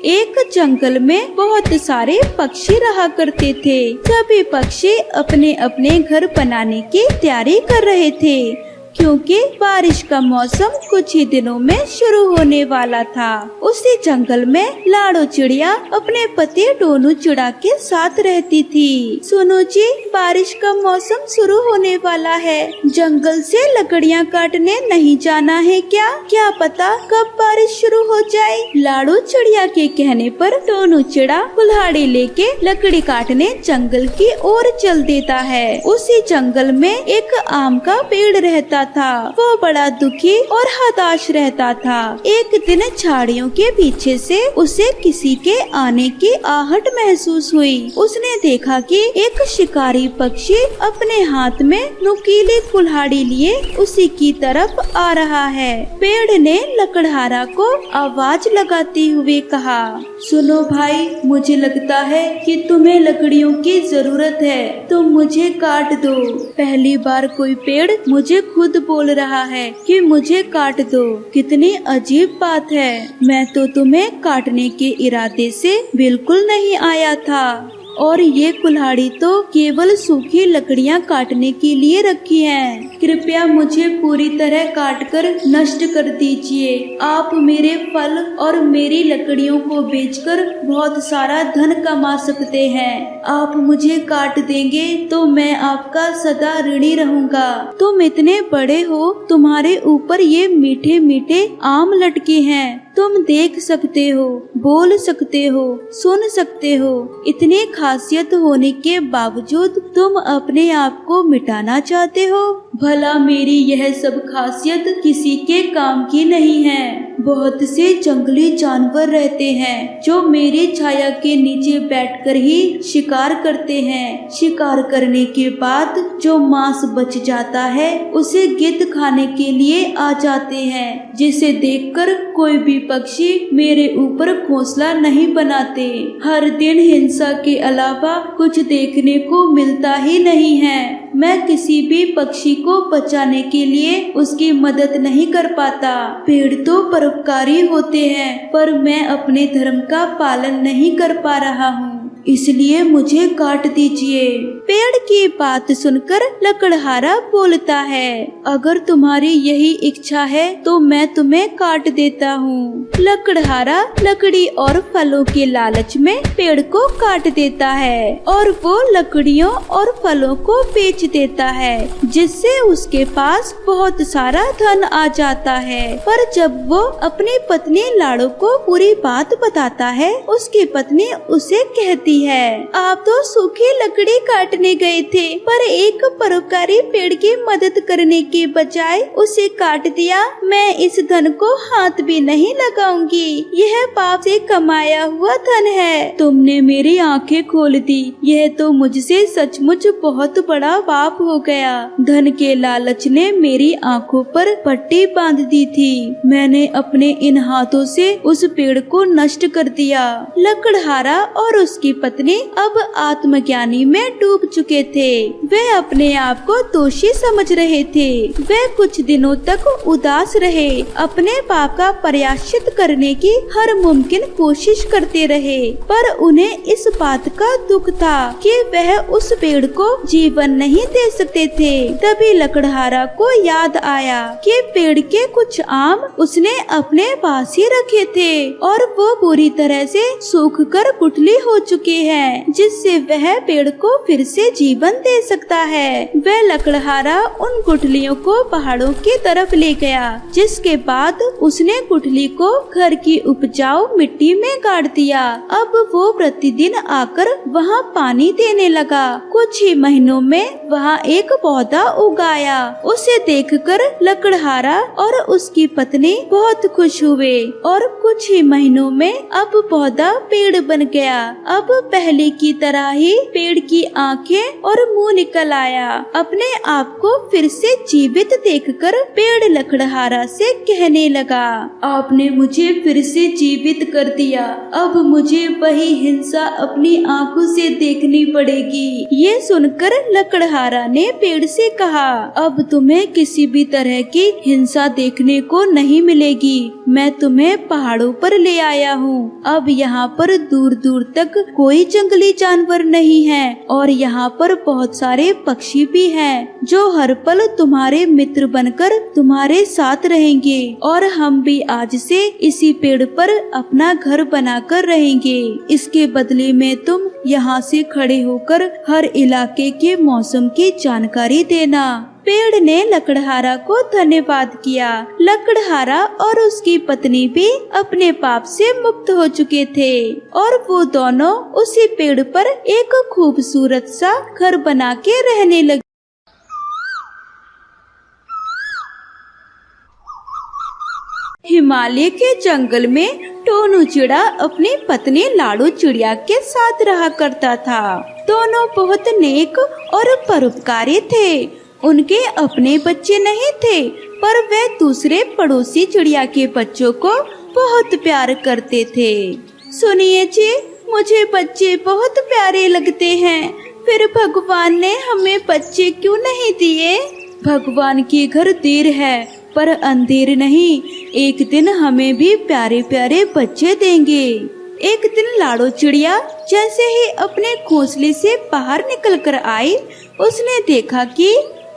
एक जंगल में बहुत सारे पक्षी रहा करते थे। सभी पक्षी अपने अपने घर बनाने की तैयारी कर रहे थे, क्योंकि बारिश का मौसम कुछ ही दिनों में शुरू होने वाला था। उसी जंगल में लाडो चिड़िया अपने पति डोनू चिड़ा के साथ रहती थी। सुनो जी, बारिश का मौसम शुरू होने वाला है, जंगल से लकड़ियाँ काटने नहीं जाना है क्या? क्या पता कब बारिश शुरू हो जाए। लाडो चिड़िया के कहने पर डोनू चिड़ा कुल्हाड़ी लेके लकड़ी काटने जंगल की ओर चल देता है। उसी जंगल में एक आम का पेड़ रहता था। वो बड़ा दुखी और हताश रहता था। एक दिन झाड़ियों के पीछे से उसे किसी के आने की आहट महसूस हुई। उसने देखा कि एक शिकारी पक्षी अपने हाथ में नुकीली कुल्हाड़ी लिए उसी की तरफ आ रहा है। पेड़ ने लकड़हारा को आवाज लगाते हुए कहा, सुनो भाई, मुझे लगता है कि तुम्हें लकड़ियों की जरूरत है, तुम मुझे काट दो। पहली बार कोई पेड़ मुझे खुद बोल रहा है कि मुझे काट दो। कितनी अजीब बात है। मैं तो तुम्हें काटने के इरादे से बिल्कुल नहीं आया था, और ये कुल्हाड़ी तो केवल सूखी लकड़ियाँ काटने के लिए रखी है। कृपया मुझे पूरी तरह काटकर नष्ट कर दीजिए। आप मेरे फल और मेरी लकड़ियों को बेचकर बहुत सारा धन कमा सकते हैं। आप मुझे काट देंगे तो मैं आपका सदा ऋणी रहूंगा। तुम इतने बड़े हो, तुम्हारे ऊपर ये मीठे मीठे आम लटके हैं। तुम देख सकते हो, बोल सकते हो, सुन सकते हो। इतनी खासियत होने के बावजूद तुम अपने आप को मिटाना चाहते हो। भला मेरी यह सब खासियत किसी के काम की नहीं है। बहुत से जंगली जानवर रहते हैं जो मेरी छाया के नीचे बैठकर ही शिकार करते हैं। शिकार करने के बाद जो मांस बच जाता है उसे गिद्ध खाने के लिए आ जाते हैं, जिसे देखकर कोई भी पक्षी मेरे ऊपर घोंसला नहीं बनाते। हर दिन हिंसा के अलावा कुछ देखने को मिलता ही नहीं है। मैं किसी भी पक्षी को बचाने के लिए उसकी मदद नहीं कर पाता। पेड़ तो परोपकारी होते हैं, पर मैं अपने धर्म का पालन नहीं कर पा रहा हूँ, इसलिए मुझे काट दीजिए। पेड़ की बात सुनकर लकड़हारा बोलता है, अगर तुम्हारी यही इच्छा है तो मैं तुम्हें काट देता हूँ। लकड़हारा लकड़ी और फलों के लालच में पेड़ को काट देता है और वो लकड़ियों और फलों को बेच देता है, जिससे उसके पास बहुत सारा धन आ जाता है। पर जब वो अपनी पत्नी लाडो को पूरी बात बताता है, उसकी पत्नी उसे कहती है, आप तो सूखी लकड़ी काटने गए थे, पर एक परोपकारी पेड़ की मदद करने के बजाय उसे काट दिया। मैं इस धन को हाथ भी नहीं लगाऊंगी। यह पाप से कमाया हुआ धन है। तुमने मेरी आंखें खोल दी। यह तो मुझसे सचमुच बहुत बड़ा पाप हो गया। धन के लालच ने मेरी आंखों पर पट्टी बांध दी थी। मैंने अपने इन हाथों से उस पेड़ को नष्ट कर दिया। लकड़हारा और उसकी पत्नी अब आत्मज्ञानी में डूब चुके थे। वे अपने आप को दोषी समझ रहे थे। वे कुछ दिनों तक उदास रहे, अपने पाप का प्रायश्चित करने की हर मुमकिन कोशिश करते रहे, पर उन्हें इस बात का दुख था कि वह उस पेड़ को जीवन नहीं दे सकते थे। तभी लकड़हारा को याद आया कि पेड़ के कुछ आम उसने अपने पास ही रखे थे और वो पूरी तरह से सूखकर गुठली हो चुके हैं, जिससे वह पेड़ को फिर से जीवन दे सकता है। वह लकड़हारा उन गुठलियों को पहाड़ों की तरफ ले गया, जिसके बाद उसने गुठली को घर की उपजाऊ मिट्टी में गाड़ दिया। अब वो प्रतिदिन आकर वहाँ पानी देने लगा। कुछ ही महीनों में वहाँ एक पौधा उगाया। उसे देखकर लकड़हारा और उसकी पत्नी बहुत खुश हुए और कुछ ही महीनों में अब पौधा पेड़ बन गया। अब पहले की तरह ही पेड़ की आंखें और मुंह निकल आया। अपने आप को फिर से जीवित देखकर पेड़ लकड़हारा से कहने लगा, आपने मुझे फिर से जीवित कर दिया। अब मुझे वही हिंसा अपनी आंखों से देखनी पड़ेगी। ये सुनकर लकड़हारा ने पेड़ से कहा, अब तुम्हें किसी भी तरह की हिंसा देखने को नहीं मिलेगी। मैं तुम्हें पहाड़ों पर ले आया हूँ। अब यहाँ पर दूर दूर तक कोई जंगली जानवर नहीं है और यहाँ पर बहुत सारे पक्षी भी हैं, जो हर पल तुम्हारे मित्र बनकर तुम्हारे साथ रहेंगे और हम भी आज से इसी पेड़ पर अपना घर बनाकर रहेंगे। इसके बदले में तुम यहाँ से खड़े होकर हर इलाके के मौसम की जानकारी देना। पेड़ ने लकड़हारा को धन्यवाद किया। लकड़हारा और उसकी पत्नी भी अपने पाप से मुक्त हो चुके थे और वो दोनों उसी पेड़ पर एक खूबसूरत सा घर बना के रहने लगे। हिमालय के जंगल में टोनू चिड़ा अपनी पत्नी लाडू चिड़िया के साथ रहा करता था। दोनों बहुत नेक और परोपकारी थे। उनके अपने बच्चे नहीं थे, पर वे दूसरे पड़ोसी चिड़िया के बच्चों को बहुत प्यार करते थे। सुनिए जी, मुझे बच्चे बहुत प्यारे लगते हैं, फिर भगवान ने हमें बच्चे क्यों नहीं दिए? भगवान के घर देर है पर अंधेर नहीं। एक दिन हमें भी प्यारे प्यारे बच्चे देंगे। एक दिन लाडो चिड़िया जैसे ही अपने घोंसले से बाहर निकल कर आई, उसने देखा कि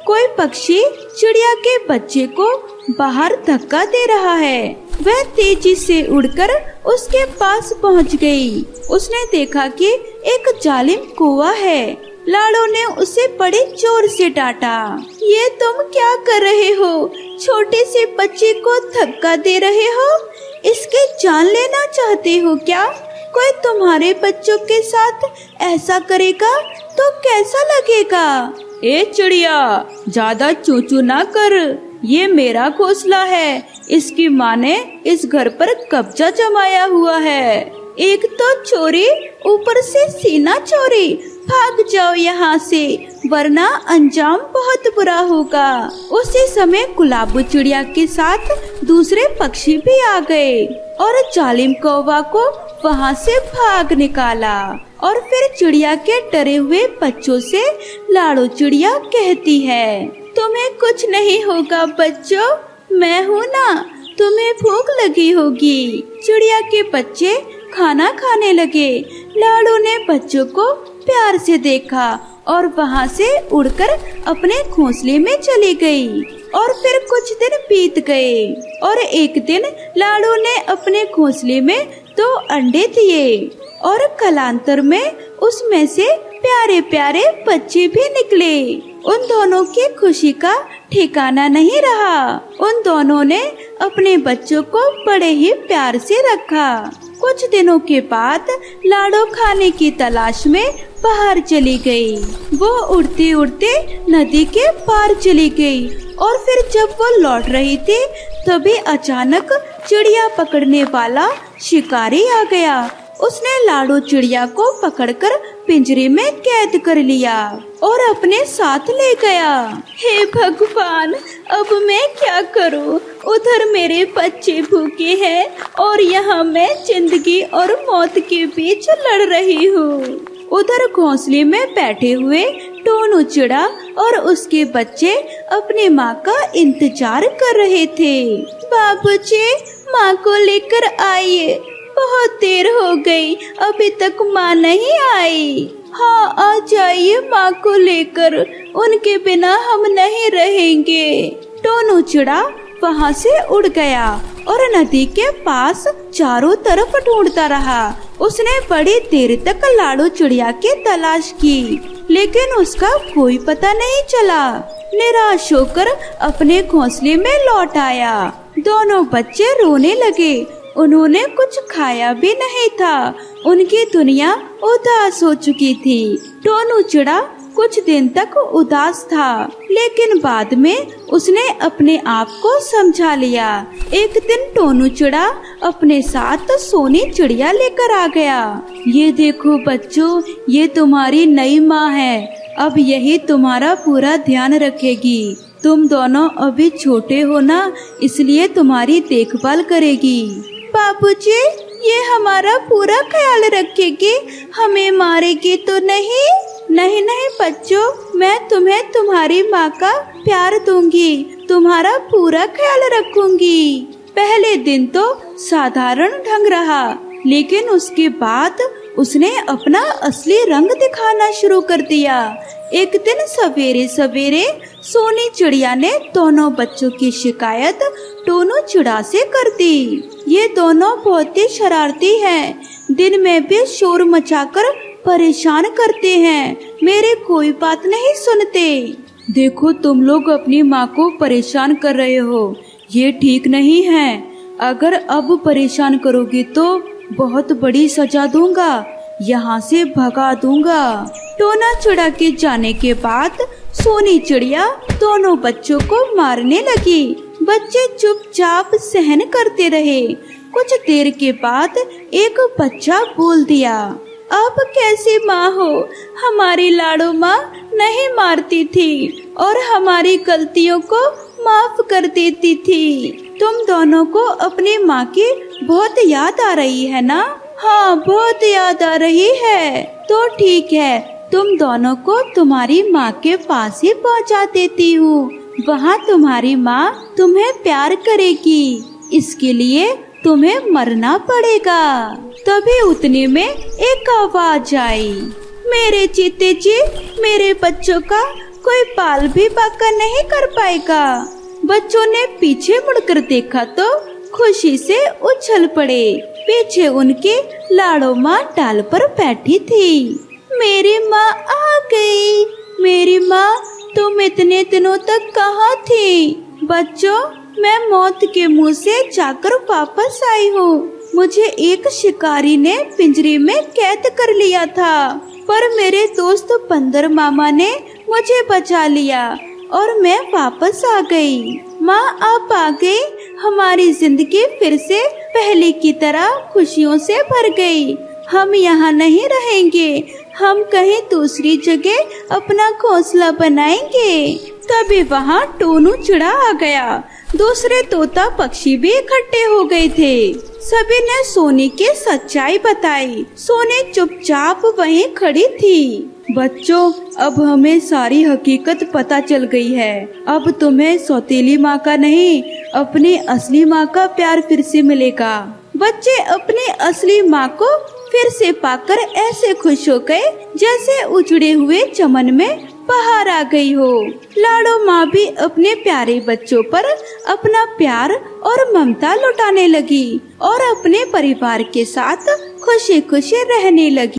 कोई पक्षी चिड़िया के बच्चे को बाहर धक्का दे रहा है। वह तेजी से उड़कर उसके पास पहुंच गई। उसने देखा कि एक जालिम कौवा है। लाडो ने उसे बड़े जोर से डांटा, ये तुम क्या कर रहे हो? छोटे से बच्चे को धक्का दे रहे हो? इसके जान लेना चाहते हो क्या? कोई तुम्हारे बच्चों के साथ ऐसा करेगा तो कैसा लगेगा? ए चिड़िया, ज्यादा चूचू ना कर, ये मेरा घोंसला है। इसकी माँ ने इस घर पर कब्जा जमाया हुआ है। एक तो चोरी, ऊपर से सीना चोरी। भाग जाओ यहाँ से, वरना अंजाम बहुत बुरा होगा। उसी समय गुलाबो चिड़िया के साथ दूसरे पक्षी भी आ गए और जालिम कौवा को वहाँ से भाग निकाला। और फिर चिड़िया के डरे हुए बच्चों से लाडो चिड़िया कहती है, तुम्हें कुछ नहीं होगा बच्चों, मैं हूँ ना, तुम्हें भूख लगी होगी। चिड़िया के बच्चे खाना खाने लगे। लाडो ने बच्चों को प्यार से देखा और वहाँ से उड़कर अपने घोंसले में चली गई। और फिर कुछ दिन बीत गए और एक दिन लाडो ने अपने घोंसले में 2 अंडे दिए और कालांतर में उसमें से प्यारे प्यारे बच्चे भी निकले। उन दोनों की खुशी का ठिकाना नहीं रहा। उन दोनों ने अपने बच्चों को बड़े ही प्यार से रखा। कुछ दिनों के बाद लाडो खाने की तलाश में बाहर चली गई। वो उड़ते उड़ते नदी के पार चली गई और फिर जब वो लौट रही थी, तभी अचानक चिड़िया पकड़ने वाला शिकारी आ गया। उसने लाडो चिड़िया को पकड़कर पिंजरे में कैद कर लिया और अपने साथ ले गया। हे भगवान, अब मैं क्या करूं? उधर मेरे बच्चे भूखे हैं और यहाँ मैं जिंदगी और मौत के बीच लड़ रही हूँ। उधर घोंसले में बैठे हुए टोनू चिड़ा और उसके बच्चे अपनी माँ का इंतजार कर रहे थे। बाबूजी, माँ को लेकर आइए, बहुत देर हो गई, अभी तक माँ नहीं आई। हाँ, आ जाइए माँ को लेकर, उनके बिना हम नहीं रहेंगे। टोनू चिड़ा वहाँ से उड़ गया और नदी के पास चारों तरफ ढूंढता रहा। उसने बड़ी देर तक लाडो चिड़िया की तलाश की, लेकिन उसका कोई पता नहीं चला। निराश होकर अपने घोंसले में लौट आया। दोनों बच्चे रोने लगे। उन्होंने कुछ खाया भी नहीं था। उनकी दुनिया उदास हो चुकी थी। टोनू चिड़ा कुछ दिन तक उदास था, लेकिन बाद में उसने अपने आप को समझा लिया। एक दिन टोनू चिड़ा अपने साथ सोनी चिड़िया लेकर आ गया। ये देखो बच्चों, ये तुम्हारी नई माँ है। अब यही तुम्हारा पूरा ध्यान रखेगी। तुम दोनों अभी छोटे हो ना, इसलिए तुम्हारी देखभाल करेगी। बाबूजी, ये हमारा पूरा ख्याल रखेगी, हमें मारेगी तो नहीं? नहीं नहीं बच्चों, मैं तुम्हें तुम्हारी माँ का प्यार दूंगी, तुम्हारा पूरा ख्याल रखूंगी। पहले दिन तो साधारण ढंग रहा, लेकिन उसके बाद उसने अपना असली रंग दिखाना शुरू कर दिया। एक दिन सवेरे सवेरे सोनी चिड़िया ने दोनों बच्चों की शिकायत टोनू चिड़ा से कर दी। ये दोनों बहुत ही शरारती हैं, दिन में भी शोर मचाकर परेशान करते हैं, मेरे कोई बात नहीं सुनते। देखो, तुम लोग अपनी माँ को परेशान कर रहे हो, ये ठीक नहीं है। अगर अब परेशान करोगे तो बहुत बड़ी सजा दूंगा, यहाँ से भगा दूंगा। टोना चिड़ा के जाने के बाद सोनी चिड़िया दोनों बच्चों को मारने लगी। बच्चे चुपचाप सहन करते रहे। कुछ देर के बाद एक बच्चा बोल दिया, अब कैसी माँ हो, हमारी लाडो माँ नहीं मारती थी और हमारी गलतियों को माफ कर देती थी। तुम दोनों को अपनी माँ की बहुत याद आ रही है ना? हाँ, बहुत याद आ रही है। तो ठीक है, तुम दोनों को तुम्हारी माँ के पास ही पहुँचा देती हूँ। वहाँ तुम्हारी माँ तुम्हें प्यार करेगी, इसके लिए तुम्हें मरना पड़ेगा। तभी उतने में एक आवाज आई, मेरे चीते जी, मेरे बच्चों का कोई बाल भी बांका नहीं कर पाएगा। बच्चों ने पीछे मुड़कर देखा तो खुशी से उछल पड़े। पीछे उनकी लाडो माँ डाल पर बैठी थी। मेरी माँ आ गई। मेरी माँ, तुम इतने दिनों तक कहाँ थी? बच्चों, मैं मौत के मुंह से जाकर वापस आई हूँ। मुझे एक शिकारी ने पिंजरे में कैद कर लिया था, पर मेरे दोस्त बंदर मामा ने मुझे बचा लिया और मैं वापस आ गई। माँ, आप आ गई। हमारी जिंदगी फिर से पहले की तरह खुशियों से भर गई। हम यहाँ नहीं रहेंगे, हम कहीं दूसरी जगह अपना घोंसला बनाएंगे। तभी वहाँ टोनू चिड़ा आ गया। दूसरे तोता पक्षी भी इकट्ठे हो गए थे। सभी ने सोनी की सच्चाई बताई। सोनी चुपचाप वहीं खड़ी थी। बच्चों, अब हमें सारी हकीकत पता चल गई है। अब तुम्हें सौतेली माँ का नहीं, अपनी असली माँ का प्यार फिर से मिलेगा। बच्चे अपनी असली माँ को फिर से पाकर ऐसे खुश हो गए जैसे उजड़े हुए चमन में बाहर आ गई हो। लाडो माँ भी अपने प्यारे बच्चों पर अपना प्यार और ममता लुटाने लगी और अपने परिवार के साथ खुशी खुशी रहने लगी।